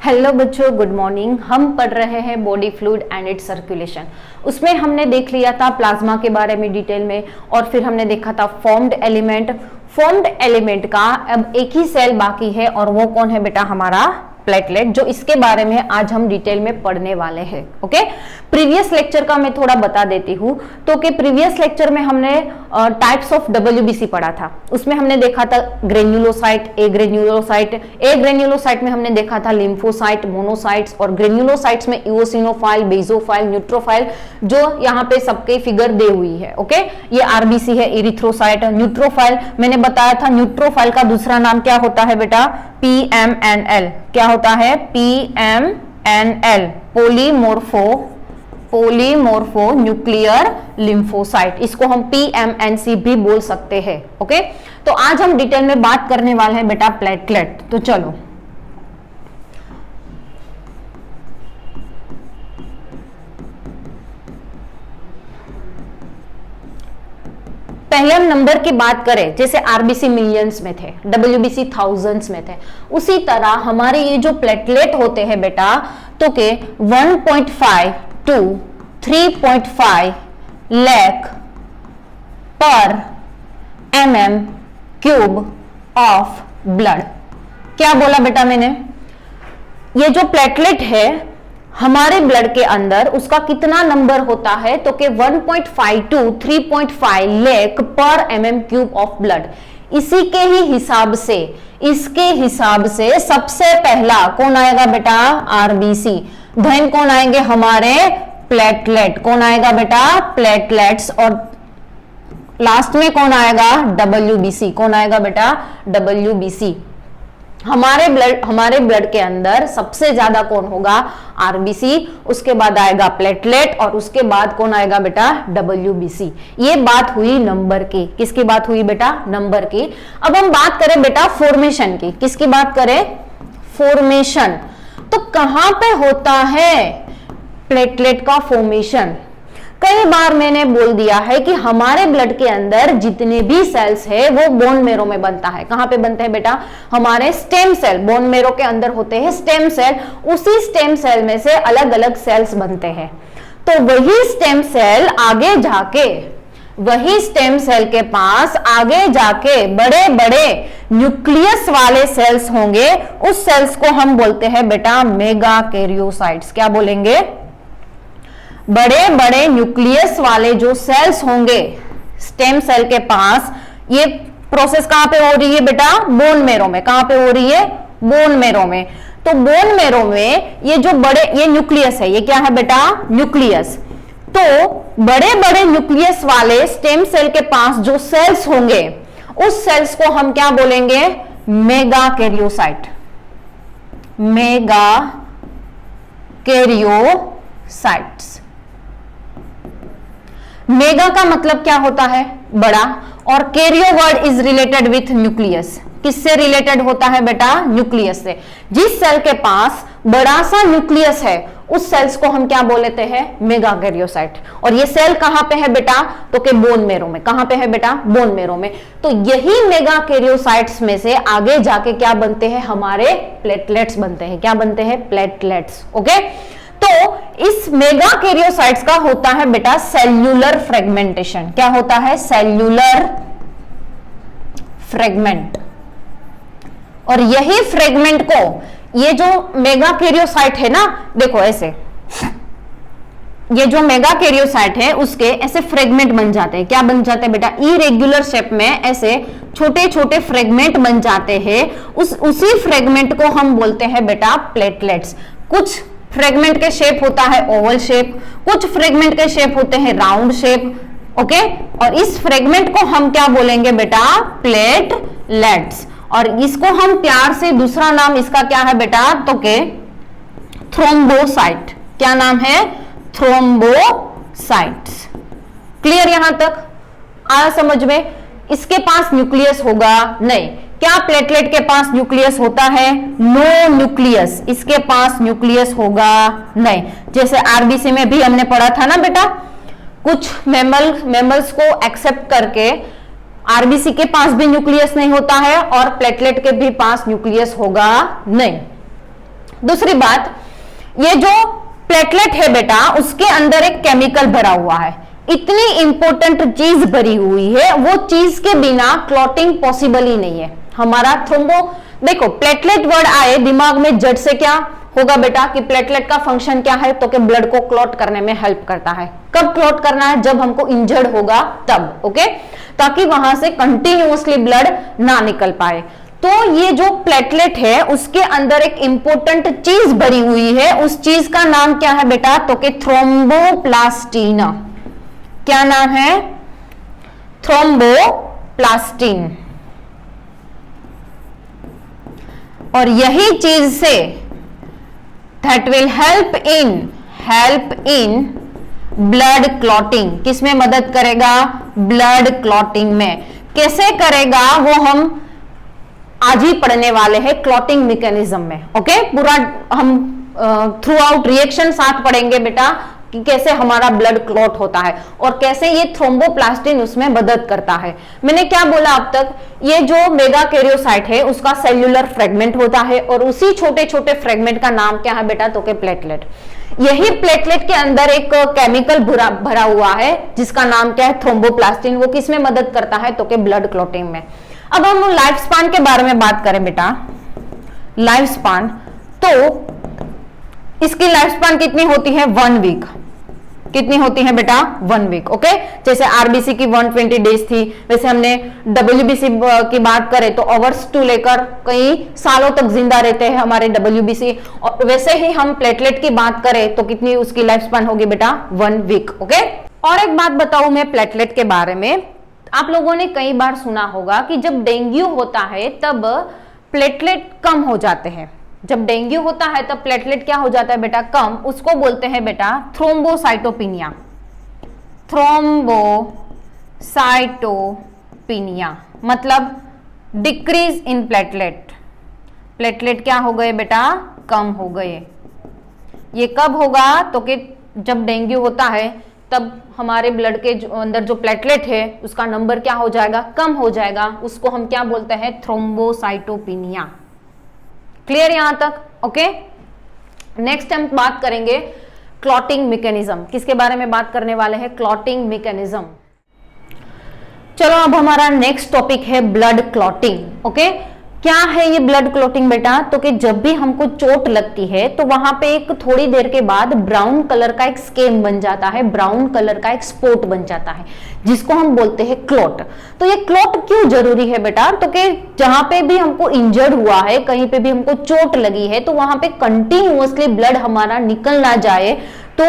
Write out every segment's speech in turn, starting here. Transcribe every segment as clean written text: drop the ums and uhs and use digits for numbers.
Hello बच्चों, good morning. हम पढ़ रहे हैं body fluid and it's circulation. उसमें हमने देख लिया था प्लाज्मा के बारे में डिटेल में, और फिर हमने देखा था फॉर्म्ड एलिमेंट का अब एक ही सेल बाकी है, और वो कौन है बेटा? हमारा प्लेटलेट, जो इसके बारे में आज हम डिटेल में पढ़ने वाले हैं। ओके, प्रीवियस लेक्चर का मैं थोड़ा बता देती हूँ। तो कि प्रीवियस लेक्चर में हमने टाइप्स ऑफ WBC पढ़ा था। उसमें हमने देखा था ग्रेन्युलोसाइट, ए ग्रेन्युलोसाइट में हमने देखा था लिम्फोसाइट, मोनोसाइट्स, और ग्रेन्युलोसाइट्स में इओसिनोफाइल, बेसोफाइल, न्यूट्रोफाइल, जो यहाँ पे सबके फिगर दे हुई है। ओके, ये RBC है, इरिथ्रोसाइट। न्यूट्रोफाइल मैंने बताया था, न्यूट्रोफाइल का दूसरा नाम क्या होता है बेटा? PMNL। क्या होता है? PMNL, polymorphonuclear lymphocyte. इसको हम PMNC भी बोल सकते हैं। ओके, तो आज हम डिटेल में बात करने वाले हैं बेटा प्लेटलेट। तो चलो, पहले हम नंबर की बात करें, जैसे RBC मिलियंस में थे, WBC थाउजेंड्स में थे, उसी तरह हमारे ये जो प्लेटलेट होते हैं बेटा, तो के 1.5 to 3.5 लाख पर mm³ ऑफ ब्लड। क्या बोला बेटा मैंने? ये जो प्लेटलेट है हमारे ब्लड के अंदर, उसका कितना नंबर होता है? तो कि 1.5 to 3.5 लाख पर mm³ ऑफ ब्लड। इसी के ही हिसाब से, इसके हिसाब से सबसे पहला कौन आएगा बेटा? RBC। देन कौन आएंगे? हमारे प्लेटलेट। कौन आएगा बेटा? प्लेटलेट्स। और लास्ट में कौन आएगा? WBC। कौन आएगा बेटा? WBC। हमारे ब्लड के अंदर सबसे ज्यादा कौन होगा? RBC, उसके बाद आएगा प्लेटलेट, और उसके बाद कौन आएगा बेटा? WBC। ये बात हुई नंबर की। किसकी बात हुई बेटा? नंबर की। अब हम बात करें बेटा फॉर्मेशन की। किसकी बात करें? फॉर्मेशन। तो कहां पे होता है प्लेटलेट का फॉर्मेशन? कई बार मैंने बोल दिया है कि हमारे ब्लड के अंदर जितने भी सेल्स है वो बोन मेरो में बनता है। कहां पे बनते हैं बेटा? हमारे स्टेम सेल, बोन मेरो के अंदर होते हैं स्टेम सेल। उसी स्टेम सेल में से अलग अलग सेल्स बनते हैं। तो वही स्टेम सेल आगे जाके, वही स्टेम सेल के पास आगे जाके बड़े बड़े न्यूक्लियस वाले सेल्स होंगे। उस सेल्स को हम बोलते हैं बेटा मेगाकैरियोसाइट्स। क्या बोलेंगे? बड़े बड़े न्यूक्लियस वाले जो सेल्स होंगे स्टेम सेल के पास। ये प्रोसेस कहां पे हो रही है बेटा? बोन मेरो में। कहां पे हो रही है? बोन मेरो में। तो बोन मेरो में ये जो बड़े, ये न्यूक्लियस है। ये क्या है बेटा? न्यूक्लियस। तो बड़े बड़े न्यूक्लियस वाले स्टेम सेल के पास जो सेल्स होंगे, उस सेल्स को हम क्या बोलेंगे? मेगाकैरियोसाइट। मेगाकैरियोसाइट्स। मेगा का मतलब क्या होता है? बड़ा। और Cairo word is related with nucleus. किससे रिलेटेड होता है बेटा? न्यूक्लियस से। जिस सेल के पास बड़ा सा न्यूक्लियस है, उस सेल्स को हम क्या बोलते हैं? मेगाकैरियोसाइट। और ये सेल कहां पे है बेटा? तो के बोन मेरो में। कहां पे है बेटा? बोन मेरो में। तो यही मेगाकैरियोसाइट्स में से आगे जाके क्या बनते हैं? हमारे प्लेटलेट्स बनते हैं। क्या बनते हैं? प्लेटलेट्स। ओके, तो इस मेगाकैरियोसाइट्स का होता है बेटा सेल्यूलर फ्रेगमेंटेशन। क्या होता है? Cellular fragment. और यही फ्रेगमेंट को, ये जो मेगाकैरियोसाइट है ना, देखो ऐसे, ये जो मेगाकैरियोसाइट है उसके ऐसे फ्रेगमेंट बन जाते हैं। क्या बन जाते हैं बेटा? इरेगुलर शेप में ऐसे छोटे छोटे फ्रेगमेंट बन जाते हैं। उसी फ्रेगमेंट को हम बोलते हैं बेटा प्लेटलेट्स। कुछ फ्रेगमेंट के शेप होता है ओवल शेप, कुछ फ्रेगमेंट के शेप होते हैं राउंड शेप। ओके, और इस फ्रेगमेंट को हम क्या बोलेंगे बेटा? प्लेटलेट्स। और इसको हम प्यार से, दूसरा नाम इसका क्या है बेटा? तो के थ्रोम्बोसाइट। क्या नाम है? थ्रोम्बोसाइट्स। क्लियर? यहां तक आया समझ में? इसके पास न्यूक्लियस होगा? नहीं। क्या प्लेटलेट के पास न्यूक्लियस होता है? No nucleus. इसके पास न्यूक्लियस होगा नहीं। जैसे RBC में भी हमने पढ़ा था ना बेटा, कुछ मेमल्स को एक्सेप्ट करके आरबीसी के पास भी न्यूक्लियस नहीं होता है और प्लेटलेट के भी पास न्यूक्लियस होगा नहीं। दूसरी बात, ये जो प्लेटलेट है बेटा उसके अंदर एक केमिकल भरा हुआ है, इतनी इंपॉर्टेंट चीज भरी हुई है, वो चीज के बिना क्लॉटिंग पॉसिबल ही नहीं है। हमारा थ्रोम्बो, देखो प्लेटलेट वर्ड आए दिमाग में जड़ से क्या होगा बेटा कि प्लेटलेट का फंक्शन क्या है, तो कि ब्लड को क्लॉट करने में हेल्प करता है। कब क्लॉट करना है, जब हमको इंजर्ड होगा तब, ओके, ताकि वहां से कंटिन्यूअसली ब्लड ना निकल पाए। तो ये जो प्लेटलेट है उसके अंदर एक इंपॉर्टेंट चीज भरी हुई है, उस चीज का नाम क्या है बेटा, तो कि थ्रोम्बोप्लास्टिन। क्या नाम है, थ्रोम्बोप्लास्टिन। और यही चीज say that will help in blood clotting, किसमें मदद करेगा, ब्लड क्लॉटिंग में। कैसे करेगा वो हम आज ही पढ़ने वाले हैं क्लॉटिंग मैकेनिज्म में, ओके। पूरा हम थ्रू आउट रिएक्शन साथ पढ़ेंगे बेटा कि कैसे हमारा ब्लड क्लॉट होता है और कैसे ये थ्रोम्बोप्लास्टिन उसमें मदद करता है। मैंने क्या बोला अब तक, ये जो मेगा कैरियोसाइट है उसका सेल्यूलर फ्रेगमेंट होता है और उसी छोटे छोटे फ्रेगमेंट का नाम क्या है बेटा, तो कि प्लेटलेट। यही प्लेटलेट के अंदर एक केमिकल भरा हुआ है जिसका नाम क्या है, थ्रोम्बोप्लास्टिन। वो किसमें मदद करता है, तो कि ब्लड क्लॉटिंग में। अब हम लाइफ स्पान के बारे में बात करें बेटा, लाइफ स्पान, तो इसकी लाइफ स्पान कितनी होती है, 1 वीक। कितनी होती है बेटा, 1 वीक, ओके। जैसे आरबीसी की 120 डेज थी, वैसे हमने डब्ल्यूबीसी की बात करें तो आवर्स टू लेकर कई सालों तक जिंदा रहते हैं हमारे डब्ल्यूबीसी। और वैसे ही हम प्लेटलेट की बात करें तो कितनी उसकी लाइफ स्पान होगी बेटा, 1 वीक, ओके। और एक बात बताऊं मैं प्लेटलेट के बारे में, आप लोगों ने कई बार सुना होगा कि जब डेंगू होता है तब प्लेटलेट कम हो जाते हैं। जब डेंगू होता है तब प्लेटलेट क्या हो जाता है बेटा, कम। उसको बोलते हैं बेटा थ्रोम्बोसाइटोपिनिया। थ्रोम्बोसाइटोपिनिया मतलब डिक्रीज इन प्लेटलेट। प्लेटलेट क्या हो गए बेटा, कम हो गए। ये कब होगा, तो कि जब डेंगू होता है तब हमारे ब्लड के अंदर जो प्लेटलेट है उसका नंबर क्या हो जाएगा, कम हो जाएगा। उसको हम क्या बोलते हैं, थ्रोम्बोसाइटोपिनिया। क्लियर यहां तक, ओके। नेक्स्ट हम बात करेंगे क्लॉटिंग मैकेनिज्म। किसके बारे में बात करने वाले हैं, क्लॉटिंग मैकेनिज्म। चलो अब हमारा नेक्स्ट टॉपिक है ब्लड क्लॉटिंग, ओके। क्या है ये ब्लड क्लॉटिंग बेटा, तो कि जब भी हमको चोट लगती है तो वहां पे एक थोड़ी देर के बाद ब्राउन कलर का एक स्केम बन जाता है, ब्राउन कलर का एक स्पॉट बन जाता है, जिसको हम बोलते हैं क्लॉट। तो ये क्लॉट क्यों जरूरी है बेटा, तो कि जहां पे भी हमको इंजर्ड हुआ है, कहीं पे भी हमको चोट लगी है, तो वहां पे कंटिन्यूअसली ब्लड हमारा निकल ना जाए, तो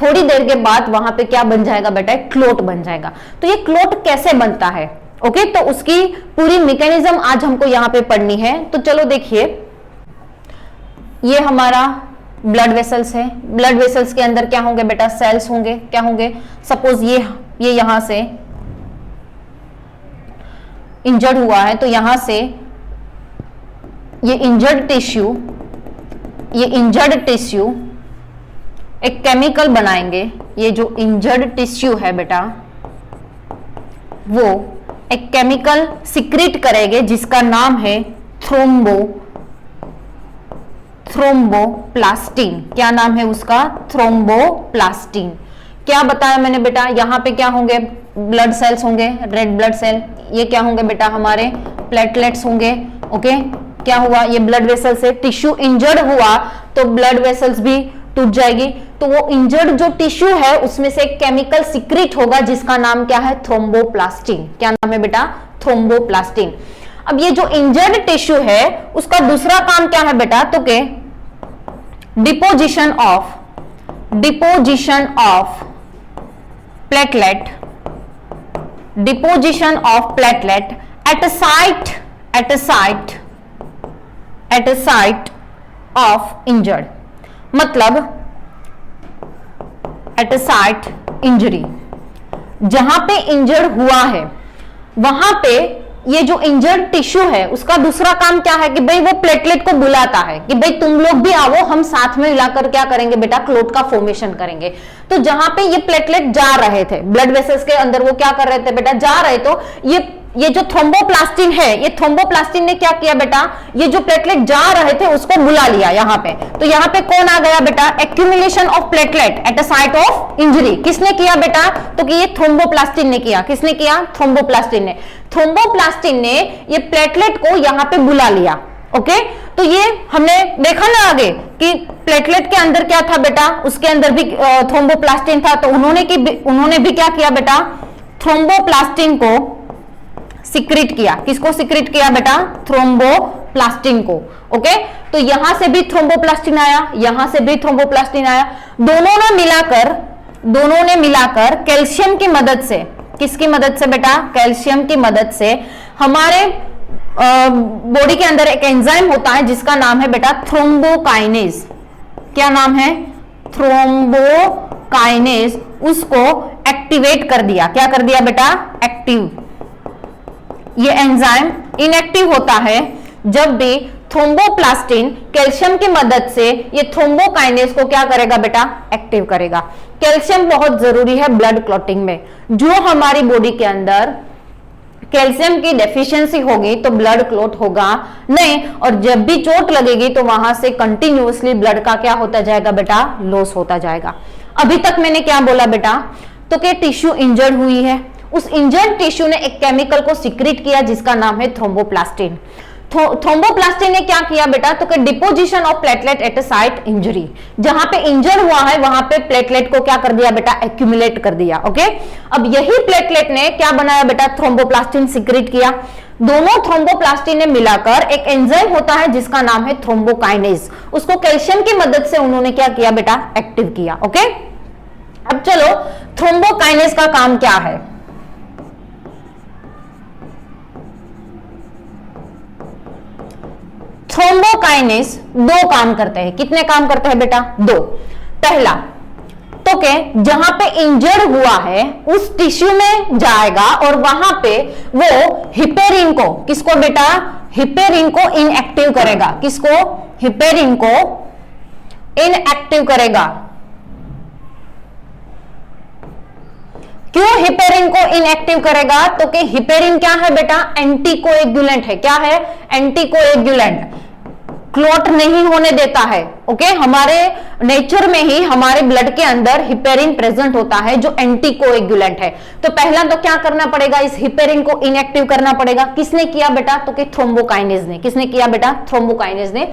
थोड़ी देर के बाद वहां पे क्या बन जाएगा बेटा, क्लॉट बन जाएगा। तो ये क्लॉट कैसे बनता है, ओके, तो उसकी पूरी मैकेनिज्म आज हमको यहां पे पढ़नी है। तो चलो देखिए, ये हमारा ब्लड वेसल्स है। ब्लड वेसल्स के अंदर क्या होंगे बेटा, सेल्स होंगे। क्या होंगे, सपोज ये यहां से इंजर्ड हुआ है, तो यहां से ये इंजर्ड टिश्यू एक केमिकल बनाएंगे। ये जो इंजर्ड टिश्यू है बेटा, वो एक केमिकल सिक्रीट करेंगे जिसका नाम है थ्रोम्बोप्लास्टिन। क्या नाम है उसका, थ्रोम्बोप्लास्टिन। क्या बताया मैंने बेटा, यहां पे क्या होंगे, ब्लड सेल्स होंगे, रेड ब्लड सेल। ये क्या होंगे बेटा, हमारे प्लेटलेट्स होंगे, ओके। क्या हुआ, ये ब्लड वेसल से टिश्यू इंजर्ड हुआ तो ब्लड वेसल्स भी टूट जाएगी, तो वो इंजर्ड जो टिश्यू है उसमें से एक केमिकल सिक्रीट होगा जिसका नाम क्या है, थ्रोम्बोप्लास्टिन। क्या नाम है बेटा, थ्रोम्बोप्लास्टिन। अब ये जो इंजर्ड टिश्यू है उसका दूसरा काम क्या है बेटा, तो के deposition of platelet at a site of injured, मतलब एट अ साइट इंजरी, जहां पे इंजर्ड हुआ है वहां पे ये जो इंजर्ड टिश्यू है उसका दूसरा काम क्या है कि भाई वो प्लेटलेट को बुलाता है कि भाई तुम लोग भी आओ, हम साथ में मिलाकर क्या करेंगे बेटा, क्लॉट का फॉर्मेशन करेंगे। तो जहां पे ये प्लेटलेट जा रहे थे ब्लड वेसल्स के अंदर, वो क्या कर रहे थे बेटा, जा रहे, तो ये ये जो थ्रोम्बोप्लास्टिन है, ये थ्रोम्बोप्लास्टिन ने क्या किया बेटा, ये जो प्लेटलेट जा रहे थे उसको बुला लिया यहाँ पे। तो यहाँ पे कौन आ गया बेटा, accumulation of platelet at a site of injury. किसने किया बेटा, तो कि ये थ्रोम्बोप्लास्टिन ने किया। किसने किया, थ्रोम्बोप्लास्टिन ने। थ्रोम्बोप्लास्टिन ने ये प्लेटलेट को यहाँ पे बुला लिया। ओके, तो ये हमने देखा ना आगे कि प्लेटलेट के अंदर क्या था बेटा, उसके अंदर भी थ्रोम्बोप्लास्टिन था। तो उन्होंने भी क्या किया बेटा, थ्रोम्बोप्लास्टिन को सिक्रीट किया। किसको सिक्रीट किया बेटा, थ्रोम्बोप्लास्टिन को। ओके, तो यहां से भी थ्रोम्बोप्लास्टिन आया, यहां से भी थ्रोम्बोप्लास्टिन आया। दोनों ने मिलाकर कैल्शियम की मदद से, किसकी मदद से बेटा, कैल्शियम की मदद से हमारे बॉडी के अंदर एक एंजाइम होता है जिसका नाम है बेटा थ्रोम्बोकाइनेज। क्या नाम है, थ्रोम्बोकाइनेज। उसको एक्टिवेट कर दिया। क्या कर दिया बेटा, एक्टिव। ये एंजाइम इनएक्टिव होता है जब भी थ्रोम्बोप्लास्टिन कैल्शियम की मदद से ये थ्रोम्बोकाइनेज को क्या करेगा बेटा, एक्टिव करेगा। कैल्शियम बहुत जरूरी है ब्लड क्लॉटिंग में। जो हमारी बॉडी के अंदर कैल्शियम की डेफिशिएंसी होगी तो ब्लड क्लॉट होगा नहीं, और जब भी चोट लगेगी तो वहां से कंटिन्यूअसली ब्लड का क्या होता जाएगा बेटा, लॉस होता जाएगा। अभी तक मैंने क्या बोला बेटा, तो कि टिश्यू इंजर्ड हुई है, उस इंजर्ड टिश्यू ने एक केमिकल को सिक्रीट किया जिसका नाम है थ्रोम्बोप्लास्टिन। थ्रोम्बोप्लास्टिन ने क्या किया बेटा, तो कि deposition of platelet at a site injury. जहां पे इंजर हुआ है वहां पे प्लेटलेट को क्या कर दिया बेटा, एक्यूमुलेट कर दिया। ओके, अब यही प्लेटलेट ने क्या बनाया बेटा, थ्रोम्बोप्लास्टिन सिक्रीट किया। दोनों थ्रोम्बोप्लास्टिन ने मिलाकर एक एंजाइम होता है जिसका नाम है थ्रोम्बोकाइनेज। उसको कैल्शियम की मदद से उन्होंने क्या किया बेटा, एक्टिव किया। ओके, अब चलो थ्रोम्बोकाइनेज का काम क्या है। थ्रोम्बोकाइनेज दो काम करते हैं। कितने काम करते हैं बेटा, दो। पहला तो के जहां पे इंजर्ड हुआ है उस टिश्यू में जाएगा और वहां पे वो हिपेरिन को, किसको बेटा, हिपेरिन को इनएक्टिव करेगा। किसको, हिपेरिन को इनएक्टिव करेगा। क्यों हिपेरिन को इनएक्टिव करेगा, तो कि हिपेरिन क्या है बेटा, एंटीकोएगुलेंट है। क्या है, एंटीकोएगुलेंट, क्लॉट नहीं होने देता है। ओके, हमारे नेचर में ही हमारे ब्लड के अंदर हिपेरिन प्रेजेंट होता है जो एंटीकोएगुलेंट है। तो पहला तो क्या करना पड़ेगा, इस हिपेरिन को इनएक्टिव करना पड़ेगा। किसने किया बेटा, तो कि थ्रोम्बोकाइनेज ने। किसने किया बेटा, थ्रोम्बोकाइनेज ने।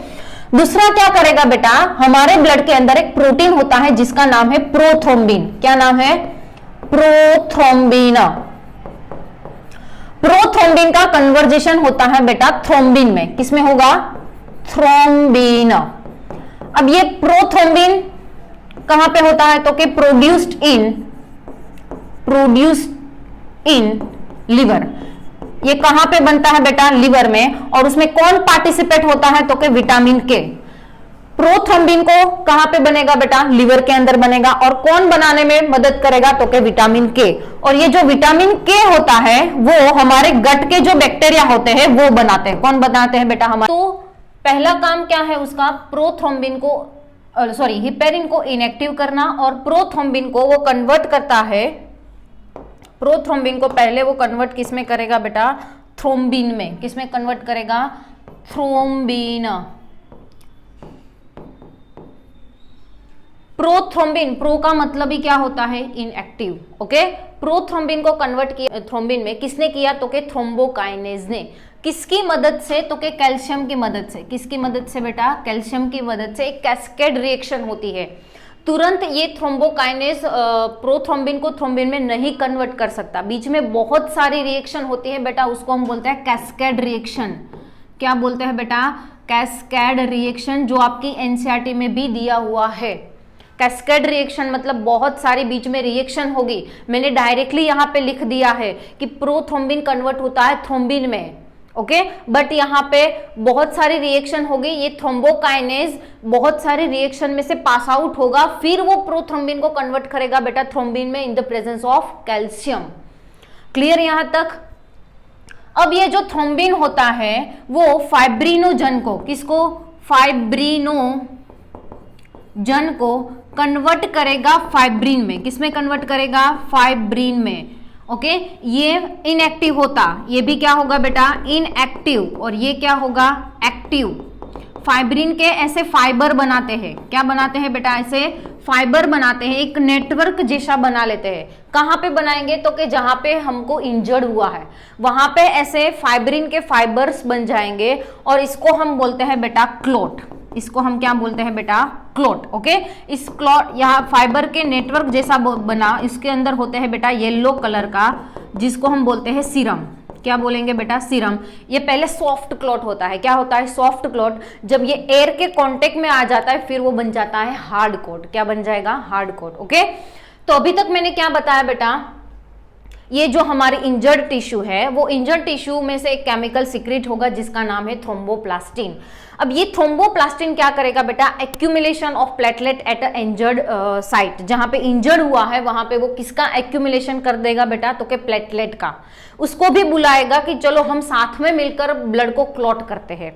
दूसरा क्या करेगा बेटा, हमारे ब्लड के अंदर एक प्रोटीन होता है जिसका नाम है प्रोथ्रोम्बिन। क्या नाम है, प्रोथ्रोम्बिन। प्रोथ्रोम्बिन का कन्वर्जेशन होता है बेटा थ्रोम्बिन में। किसमें होगा, थ्रोम्बिन। अब ये प्रोथ्रोम्बिन कहां पे होता है, तो कि प्रोड्यूस्ड इन लिवर। ये कहां पे बनता है बेटा, लिवर में। और उसमें कौन पार्टिसिपेट होता है, तो कि विटामिन के। प्रोथ्रोम्बिन को कहां पे बनेगा बेटा, लिवर के अंदर बनेगा। और कौन बनाने में मदद करेगा, तो कि विटामिन के। और ये जो विटामिन के होता है वो हमारे गट के जो बैक्टीरिया होते हैं वो बनाते हैं। कौन बनाते हैं बेटा, हमारे। तो पहला काम क्या है उसका, प्रोथ्रोम्बिन को हिपेरिन को इनएक्टिव करना। और प्रोथ्रोम्बिन को वो कन्वर्ट करता है, प्रोथ्रोम्बिन को पहले वो कन्वर्ट किसमें करेगा बेटा, थ्रोम्बिन में। किसमें कन्वर्ट करेगा, थ्रोम्बिन। प्रोथ्रोम्बिन, प्रो का मतलब ही क्या होता है, इनएक्टिव। ओके, प्रोथ्रोम्बिन को कन्वर्ट किया थ्रोम्बिन में। किसने किया, तो कि थ्रोम्बोकाइनेज ने। किसकी मदद से, तो कि कैल्शियम की मदद से। किसकी मदद से बेटा, कैल्शियम की मदद से। एक कैस्केड रिएक्शन होती है, तुरंत ये थ्रोम्बोकाइनेज प्रोथ्रोम्बिन को थ्रोम्बिन में नहीं कन्वर्ट कर सकता। बीच में बहुत सारी रिएक्शन होती है बेटा, उसको हम बोलते हैं कैस्केड रिएक्शन। क्या बोलते हैं बेटा, कैस्केड रिएक्शन, जो आपकी एनसीईआरटी में भी दिया हुआ है। कैस्केड रिएक्शन मतलब बहुत सारी बीच में रिएक्शन होगी। मैंने डायरेक्टली यहाँ पे लिख दिया है कि प्रोथ्रोम्बिन कन्वर्ट होता है थ्रोम्बिन में। ओके, बट यहाँ पे बहुत सारी रिएक्शन होगी। ये थ्रोम्बोकाइनेज बहुत सारे रिएक्शन में से पास आउट होगा, फिर वो प्रोथ्रोम्बिन को कन्वर्ट करेगा बेटा थ्रोम्बिन में in the presence of calcium. Clear यहां तक। अब ये जो थ्रोम्बिन होता है वो फाइब्रिनोजन को, किसको, फाइब्रिनोजन को कन्वर्ट करेगा फाइब्रिन में। किसमें कन्वर्ट करेगा, फाइब्रिन में। ओके, ये इनएक्टिव होता, ये भी क्या होगा बेटा, इनएक्टिव, और ये क्या होगा, एक्टिव। फाइब्रिन के ऐसे फाइबर बनाते हैं, क्या बनाते हैं बेटा, ऐसे फाइबर बनाते हैं, एक नेटवर्क जैसा बना लेते हैं। कहाँ पे बनाएंगे, तो कि जहां पे हमको इंजर्ड हुआ है वहां पे ऐसे फाइब्रिन के फाइबर्स बन जाएंगे, और इसको हम बोलते हैं बेटा क्लोट। इसको हम क्या बोलते हैं बेटा, क्लोट। ओके, इस क्लोट, यहाँ फाइबर के नेटवर्क जैसा बना, इसके अंदर होते हैं बेटा येलो कलर का, जिसको हम बोलते हैं सीरम। क्या बोलेंगे बेटा, सीरम। ये पहले सॉफ्ट क्लॉट होता है, क्या होता है, सॉफ्ट क्लॉट। जब ये एयर के कांटेक्ट में आ जाता है फिर वो बन जाता है हार्ड कोट। क्या बन जाएगा, हार्ड कोट। ओके, तो अभी तक मैंने क्या बताया बेटा, ये जो हमारी इंजर्ड टिश्यू है, वो इंजर्ड टिश्यू में से एक केमिकल सीक्रेट होगा जिसका नाम है थ्रोम्बोप्लास्टिन। अब ये थ्रोम्बोप्लास्टिन क्या करेगा बेटा, accumulation of platelet at a injured site, जहां पे इंजर्ड हुआ है वहां पे वो किसका एक्यूमुलेशन कर देगा बेटा, तो के प्लेटलेट का। उसको भी बुलाएगा कि चलो हम साथ में मिलकर ब्लड को क्लॉट करते हैं।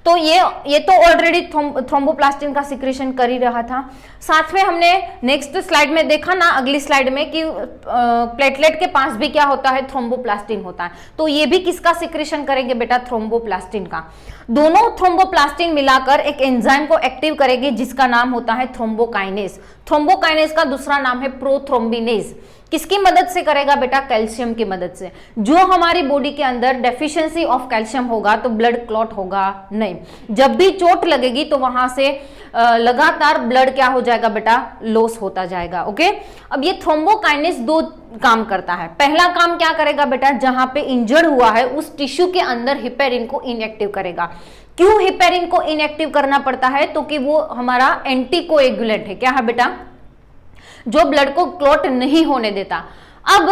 तो ये तो ऑलरेडी थ्रोम्बोप्लास्टिन का सिक्रेशन कर ही रहा था। साथ में हमने नेक्स्ट स्लाइड में देखा ना, अगली स्लाइड में, कि प्लेटलेट के पास भी क्या होता है, थ्रोम्बोप्लास्टिन होता है। तो ये भी किसका सिक्रेशन करेंगे बेटा, थ्रोम्बोप्लास्टिन का। दोनों थ्रोम्बोप्लास्टिन मिलाकर एक एंजाइम को एक्टिव करेगी जिसका नाम होता है थ्रोम्बोकाइनेज। थ्रोम्बोकाइनेज का दूसरा नाम है प्रोथ्रोम्बिनेज। किसकी मदद से करेगा बेटा, कैल्शियम की मदद से। जो हमारी बॉडी के अंदर डेफिशिएंसी ऑफ कैल्शियम होगा तो ब्लड क्लॉट होगा नहीं। जब भी चोट लगेगी तो वहां से लगातार ब्लड क्या हो जाएगा बेटा, लॉस होता जाएगा। ओके, अब ये थ्रोम्बोकाइनेज दो काम करता है। पहला काम क्या करेगा बेटा, जहां पे इंजर्ड हुआ है उस टिश्यू के अंदर हिपेरिन को इनएक्टिव करेगा। क्यों हिपेरिन को इनएक्टिव करना पड़ता है, तो कि वो हमारा एंटीकोएगुलेंट है। क्या है बेटा, जो ब्लड को क्लॉट नहीं होने देता। अब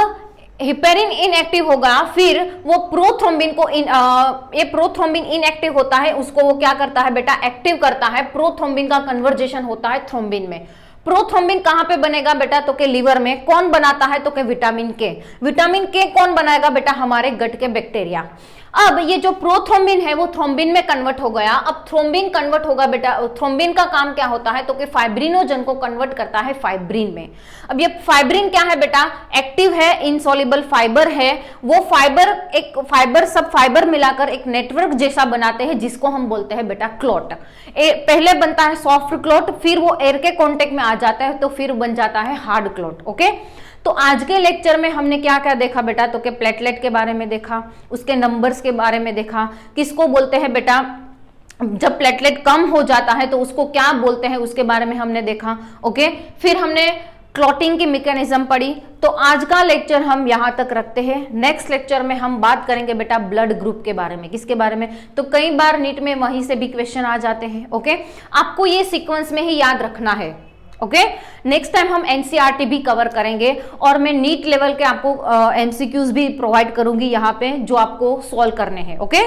हिपेरिन इनएक्टिव होगा, फिर वो प्रोथ्रोम्बिन को ये प्रोथ्रोम्बिन इनएक्टिव होता है, उसको वो क्या करता है बेटा, एक्टिव करता है। प्रोथ्रोम्बिन का कन्वर्जेशन होता है थ्रोम्बिन में। प्रोथ्रोम्बिन कहां पे बनेगा बेटा, तो के लिवर में। कौन बनाता है, तो के विटामिन के। विटामिन के कौन बनाएगा बेटा, हमारे गट के बैक्टीरिया। अब ये जो प्रोथ्रोम्बिन है वो थ्रोम्बिन में कन्वर्ट हो गया। अब थ्रोम्बिन कन्वर्ट होगा बेटा, थ्रोम्बिन का काम क्या होता है, तो कि फाइब्रिनोजन को कन्वर्ट करता है फाइब्रिन में। अब ये फाइब्रिन क्या है बेटा, एक्टिव है, इनसॉल्युबल फाइबर है। वो फाइबर सब फाइबर मिलाकर एक नेटवर्क जैसा बनाते हैं जिसको हम बोलते हैं बेटा क्लॉट। पहले बनता है सॉफ्ट क्लॉट, फिर वो एयर के कॉन्टेक्ट में आ जाता है तो फिर बन जाता है हार्ड क्लॉट। ओके, तो आज के लेक्चर में हमने क्या क्या देखा बेटा, तो के प्लेटलेट के बारे में देखा, उसके नंबर्स के बारे में देखा, किसको बोलते हैं बेटा, जब प्लेटलेट कम हो जाता है तो उसको क्या बोलते हैं, उसके बारे में हमने देखा। ओके, फिर हमने क्लॉटिंग की मैकेनिज्म पढ़ी। तो आज का लेक्चर हम यहां तक रखते हैं। नेक्स्ट लेक्चर में हम बात करेंगे बेटा ब्लड ग्रुप के बारे में। किसके बारे में, तो कई बार नीट में वहीं से भी क्वेश्चन आ जाते हैं। ओके, आपको ये सीक्वेंस में ही याद रखना है। ओके, नेक्स्ट टाइम हम एनसीईआरटी भी कवर करेंगे और मैं नीट लेवल के आपको एमसीक्यूज भी प्रोवाइड करूंगी यहाँ पे, जो आपको सॉल्व करने हैं। ओके।